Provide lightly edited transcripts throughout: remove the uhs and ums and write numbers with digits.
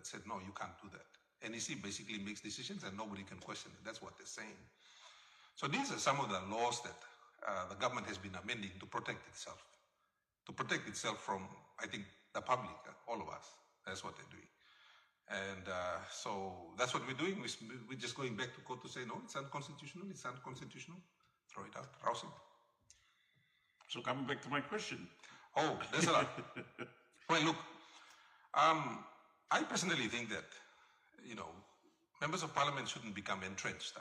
that said, no, you can't do that. NEC basically makes decisions and nobody can question it. That's what they're saying. So these are some of the laws that the government has been amending to protect itself from, I think, the public, all of us. That's what they're doing. And so that's what we're doing. We're just going back to court to say, no, it's unconstitutional, throw it out, rouse it. So coming back to my question. Oh, there's a lot. Well, look, I personally think that, members of parliament shouldn't become entrenched.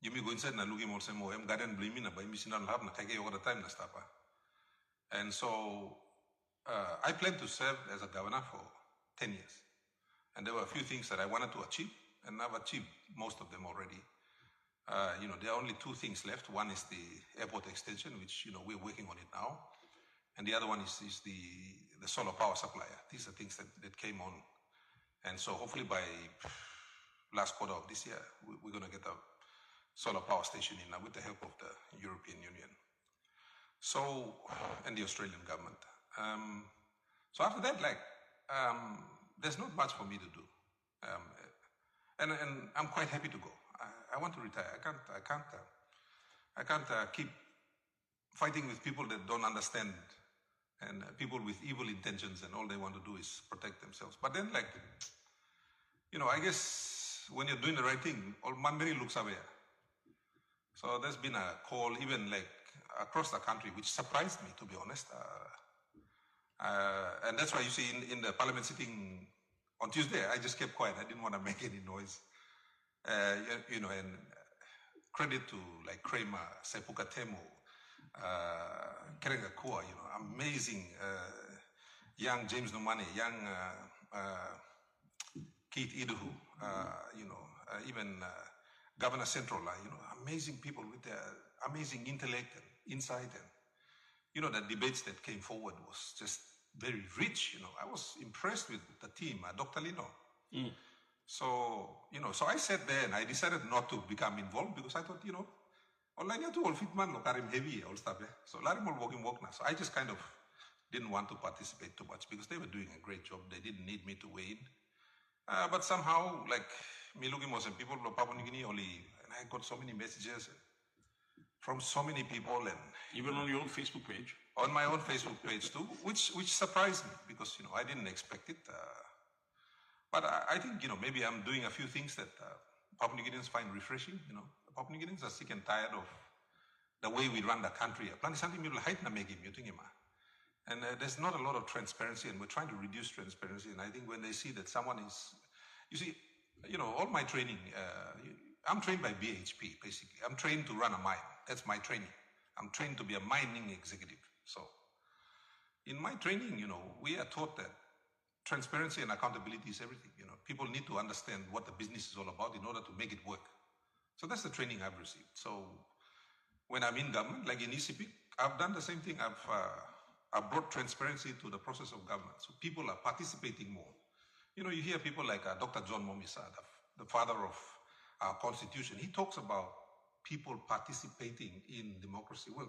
You may go inside and look at him, I'm garden blaming by missing on have over the time. And so I plan to serve as a governor for 10 years. And there were a few things that I wanted to achieve, and I've achieved most of them already. There are only two things left. One is the airport extension, which, we're working on it now. And the other one is the solar power supplier. These are things that came on. And so hopefully by last quarter of this year, we're going to get a solar power station in with the help of the European Union. So, and the Australian government. So after that, there's not much for me to do. And I'm quite happy to go. I want to retire. I can't keep fighting with people that don't understand and people with evil intentions and all they want to do is protect themselves. But then I guess when you're doing the right thing, all Mandiri looks away. So there's been a call even across the country, which surprised me, to be honest. And that's why you see in the parliament sitting on Tuesday, I just kept quiet. I didn't want to make any noise. And credit to Kramer, Sepuka Temu, Kerenga Kua, amazing young James Numane, young Keith Iduhu, even Governor Central, amazing people with their amazing intellect and insight. And, the debates that came forward was just very rich. I was impressed with the team, Dr. Lino. Mm. So, so I sat there and I decided not to become involved because I thought, online to all fitman, karim heavy, all stuff. So, Larim all walking work now. So I just kind of didn't want to participate too much because they were doing a great job. They didn't need me to weigh in. But somehow, me looking at some people from Papua New Guinea only, and I got so many messages from so many people. And even on your own Facebook page? On my own Facebook page too, which surprised me because, I didn't expect it. But I think, maybe I'm doing a few things that Papua New Guineans find refreshing. Papua New Guineans are sick and tired of the way we run the country. And there's not a lot of transparency, and we're trying to reduce transparency. And I think when they see that someone is, you see, all my training, I'm trained by BHP, basically. I'm trained to run a mine. That's my training. I'm trained to be a mining executive. So in my training, we are taught that transparency and accountability is everything. People need to understand what the business is all about in order to make it work. So that's the training I've received. So when I'm in government, like in ECP, I've done the same thing. I've brought transparency to the process of government. So people are participating more. You hear people like Dr. John Momisa, the father of our constitution. He talks about people participating in democracy. Well,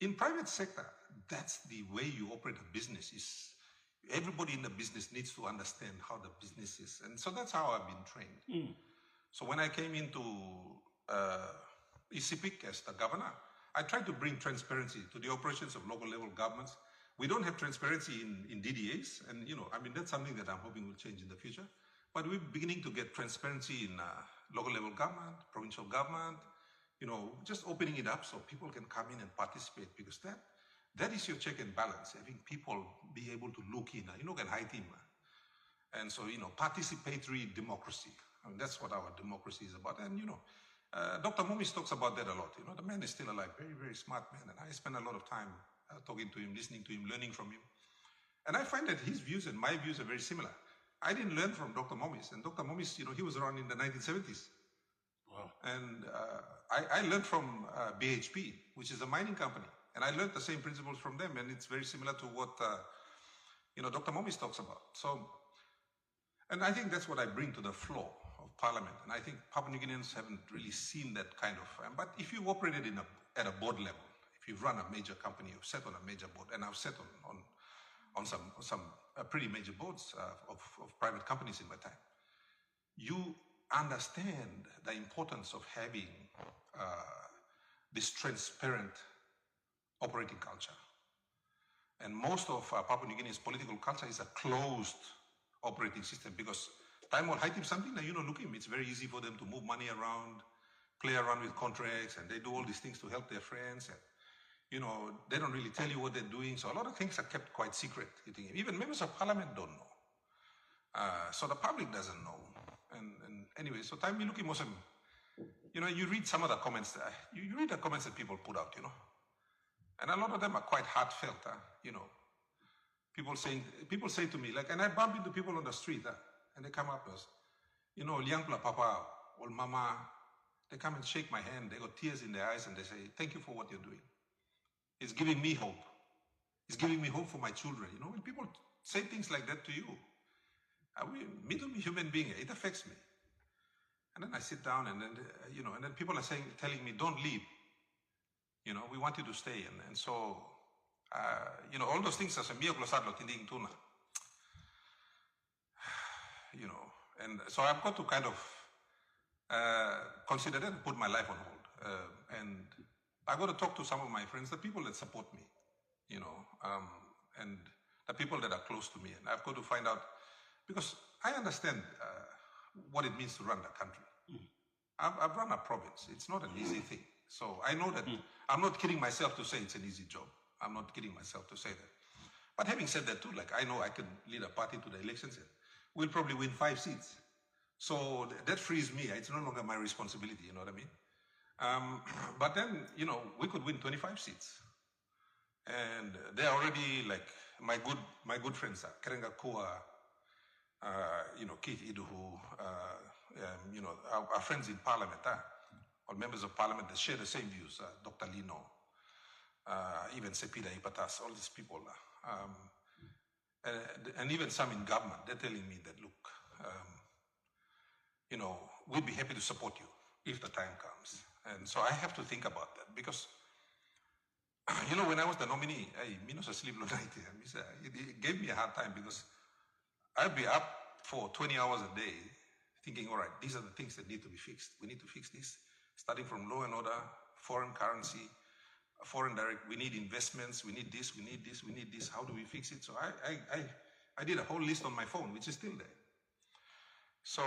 in private sector, that's the way you operate a business. Everybody in the business needs to understand how the business is. And so that's how I've been trained. Mm. So when I came into ECPIC as the governor, I tried to bring transparency to the operations of local level governments. We don't have transparency in DDAs. And, that's something that I'm hoping will change in the future. But we're beginning to get transparency in local level government, provincial government, just opening it up so people can come in and participate because that is your check and balance, having people be able to look in, can hide him. And so, participatory democracy. That's what our democracy is about. And, Dr. Momis talks about that a lot. The man is still alive, very, very smart man. And I spend a lot of time talking to him, listening to him, learning from him. And I find that his views and my views are very similar. I didn't learn from Dr. Momis. And Dr. Momis, he was around in the 1970s. Wow. And I learned from BHP, which is a mining company. And I learned the same principles from them. And it's very similar to what, Dr. Momis talks about. So, and I think that's what I bring to the floor of parliament. And I think Papua New Guineans haven't really seen that kind of, but if you've operated at a board level, if you've run a major company, you've sat on a major board, and I've sat on some pretty major boards of private companies in my time. You understand the importance of having this transparent operating culture. And most of Papua New Guinea's political culture is a closed operating system because time will hide something that look at him. It's very easy for them to move money around, play around with contracts, and they do all these things to help their friends. And they don't really tell you what they're doing. So a lot of things are kept quite secret. Even members of parliament don't know. So the public doesn't know. And anyway, so time you look at Muslim, you read some of the comments, you read the comments that people put out, and a lot of them are quite heartfelt, People say to me, like, and I bump into people on the street, and they come up as, Liangpla Papa or Mama, they come and shake my hand, they got tears in their eyes, and they say, thank you for what you're doing. It's giving me hope. It's giving me hope for my children. When people say things like that to you, me to be a human being, it affects me. And then I sit down and then, and then people are telling me, don't leave. We want you to stay. And so, all those things as a mio glosarlo tinding tuna. And so I've got to kind of consider that and put my life on hold. And I've got to talk to some of my friends, the people that support me, and the people that are close to me. And I've got to find out, because I understand what it means to run the country. I've run a province. It's not an easy thing. So I know that I'm not kidding myself to say it's an easy job. I'm not kidding myself to say that. But having said that too, like I know I can lead a party to the elections and we'll probably win 5 seats. So that frees me. It's no longer my responsibility, you know what I mean? But then, we could win 25 seats. And they're already like my good friends, Kerenga Kua, Keith Iduhu, our friends in parliament, or members of parliament that share the same views, Dr. Lino, even Sepida Ipatas, all these people. And even some in government, they're telling me that, look, we'd be happy to support you if the time comes. And so I have to think about that because, when I was the nominee, Minos asleep night, it gave me a hard time because I'd be up for 20 hours a day thinking, all right, these are the things that need to be fixed. We need to fix this, starting from law and order, foreign currency, foreign direct, we need investments, we need this, we need this, we need this, how do we fix it? So I did a whole list on my phone, which is still there. So,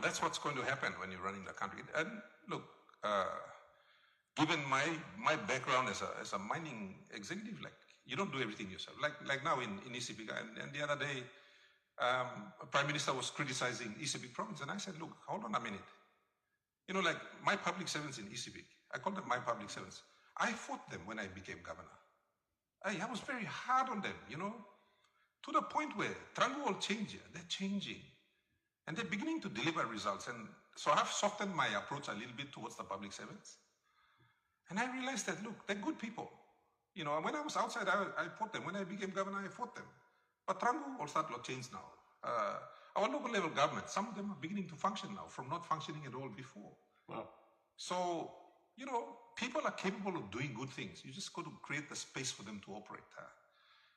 that's what's going to happen when you're running the country. And look, given my background as a mining executive, like, you don't do everything yourself. Like now in Isipik, and the other day, Prime Minister was criticizing Isipik province, and I said, look, hold on a minute. Like my public servants in Isipik, I call them my public servants. I fought them when I became governor. I was very hard on them, to the point where Trangu will change, they're changing. And they're beginning to deliver results. And so I've softened my approach a little bit towards the public servants. And I realized that, look, they're good people. When I was outside, I fought them. When I became governor, I fought them. But Trangu will start to change now. Our local level government, some of them are beginning to function now from not functioning at all before. Wow. So, people are capable of doing good things. You just got to create the space for them to operate.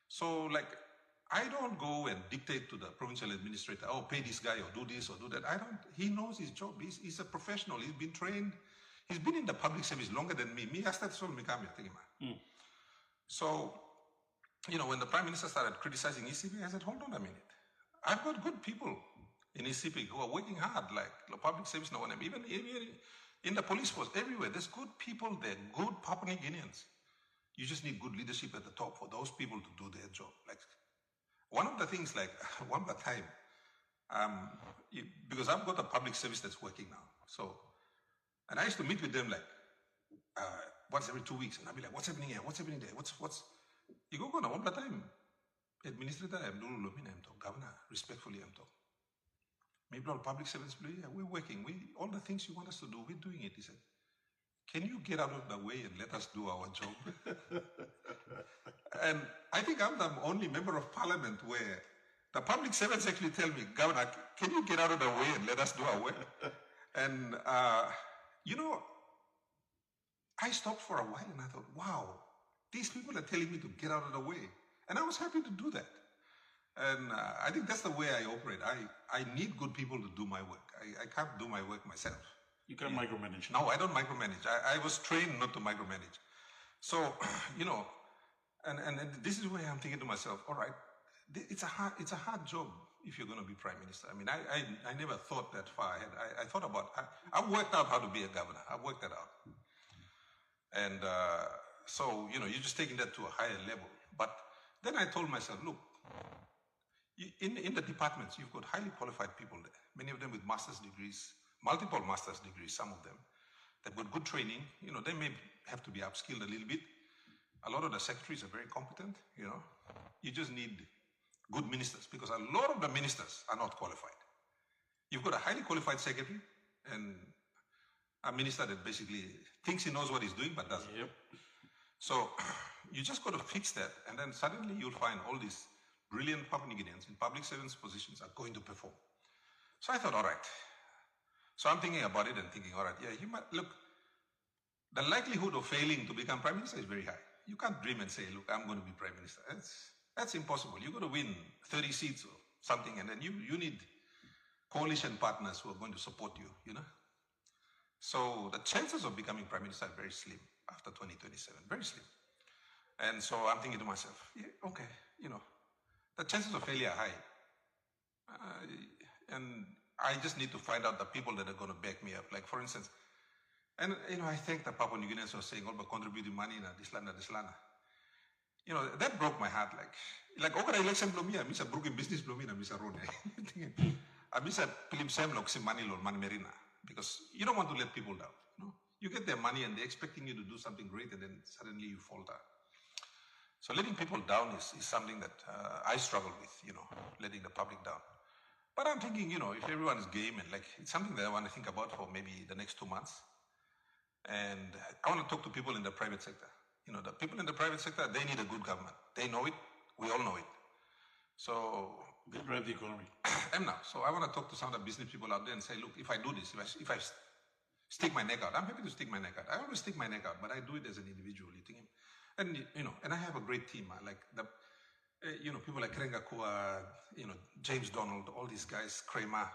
So, like, I don't go and dictate to the provincial administrator, oh, pay this guy or do this or do that. He knows his job. He's a professional. He's been trained. He's been in the public service longer than me. So, when the Prime Minister started criticizing ECB, I said, hold on a minute. I've got good people in ECB who are working hard, like the public service, even in the police force, everywhere. There's good people there, good Papua New Guineans. You just need good leadership at the top for those people to do their job. Like, one of the things, like, one more time, because I've got a public service that's working now. So, and I used to meet with them like once every 2 weeks, and I'd be like, what's happening here? What's happening there? What's? You go on one more time. Administrator, I'm doing governor, respectfully, I'm talking. Maybe all public servants, we're working. All the things you want us to do, we're doing it. He said, can you get out of the way and let us do our job? And I think I'm the only member of parliament where the public servants actually tell me, Governor, can you get out of the way and let us do our work? And, I stopped for a while and I thought, wow, these people are telling me to get out of the way. And I was happy to do that. And I think that's the way I operate. I need good people to do my work. I can't do my work myself. You can't micromanage. No, I don't micromanage. I was trained not to micromanage. So, and this is where I'm thinking to myself, all right, it's a hard job if you're going to be prime minister. I mean, I never thought that far ahead. I thought about, I've worked out how to be a governor. I've worked that out. And so, you're just taking that to a higher level. But then I told myself, look, in the departments, you've got highly qualified people there, many of them with master's degrees, multiple master's degrees, some of them. They've got good training. They may have to be upskilled a little bit. A lot of the secretaries are very competent, You just need good ministers because a lot of the ministers are not qualified. You've got a highly qualified secretary and a minister that basically thinks he knows what he's doing but doesn't. Yep. So you just got to fix that, and then suddenly you'll find all these brilliant Papua-New-Guineans in public servants positions are going to perform. So I thought, all right. So I'm thinking about it and thinking, all right, yeah, you might, look, the likelihood of failing to become prime minister is very high. You can't dream and say, look, I'm going to be prime minister. That's impossible. You've got to win 30 seats or something, and then you need coalition partners who are going to support you, So the chances of becoming prime minister are very slim after 2027, very slim. And so I'm thinking to myself, yeah, okay, the chances of failure are high. And I just need to find out the people that are going to back me up. Like, for instance, and, I thank the Papua New Guineans for saying, all about contributing money in Dislana. That broke my heart. Like, over the election, I miss a broken business, I miss a road. I miss a film Sam money, money Marina. Because you don't want to let people down. You get their money and they're expecting you to do something great and then suddenly you falter. So letting people down is something that I struggle with, letting the public down. But I'm thinking, if everyone is game and it's something that I want to think about for maybe the next 2 months. And I want to talk to people in the private sector. The people in the private sector, they need a good government. They know it. We all know it. So they drive the economy. And now, so I want to talk to some of the business people out there and say, look, if I do this, if I stick my neck out, I'm happy to stick my neck out. I always stick my neck out, but I do it as an individual. And and I have a great team. People like Krenga Kua, James Donald, all these guys, Kramer.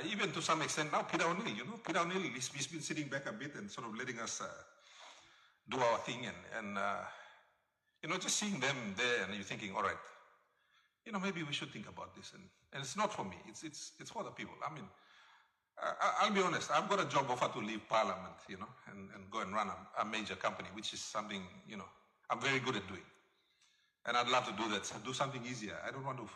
Even to some extent now, Peter O'Neill. Peter O'Neill, he's been sitting back a bit and sort of letting us do our thing. And just seeing them there, and you're thinking, all right, maybe we should think about this. And it's not for me. It's for the people. I mean, I'll be honest. I've got a job offer to leave Parliament, and go and run a major company, which is something, I'm very good at doing. And I'd love to do that, do something easier. I don't want to...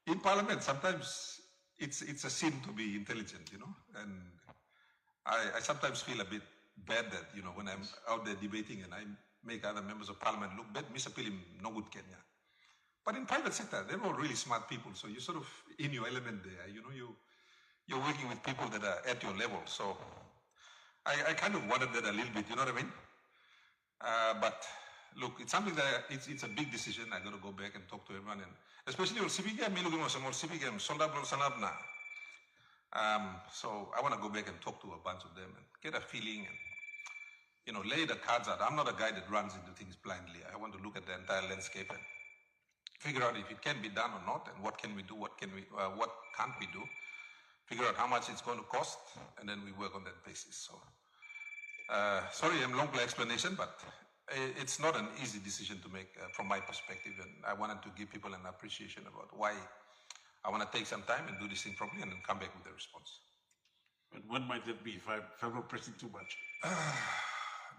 In Parliament, sometimes it's a sin to be intelligent, And I sometimes feel a bit bad that, when I'm out there debating and I make other members of Parliament look bad, Mr. Pilim, no good Kenya. But in private sector, they're all really smart people. So you're sort of in your element there. You're working with people that are at your level. So I kind of wanted that a little bit, you know what I mean? But look, it's something that it's a big decision. I got to go back and talk to everyone, and especially on CBG, so I want to go back and talk to a bunch of them and get a feeling and lay the cards out. I'm not a guy that runs into things blindly. I want to look at the entire landscape and figure out if it can be done or not, and what can we do, what can't we do, figure out how much it's going to cost, and then we work on that basis. So, sorry, I'm long explanation, but it's not an easy decision to make from my perspective, and I wanted to give people an appreciation about why I want to take some time and do this thing properly and then come back with a response. But when might that be if I'm not pressing too much?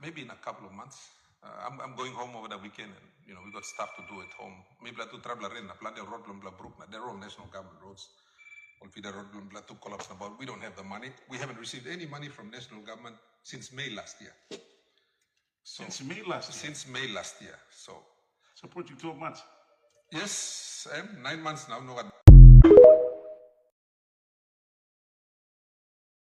Maybe in a couple of months. I'm going home over the weekend, and we got stuff to do at home. Maybe to travel around, they're all national government roads. We don't have the money. We haven't received any money from national government since May last year. So, since May last year? Since May last year. So approaching 12 months? Yes, 9 months now. No.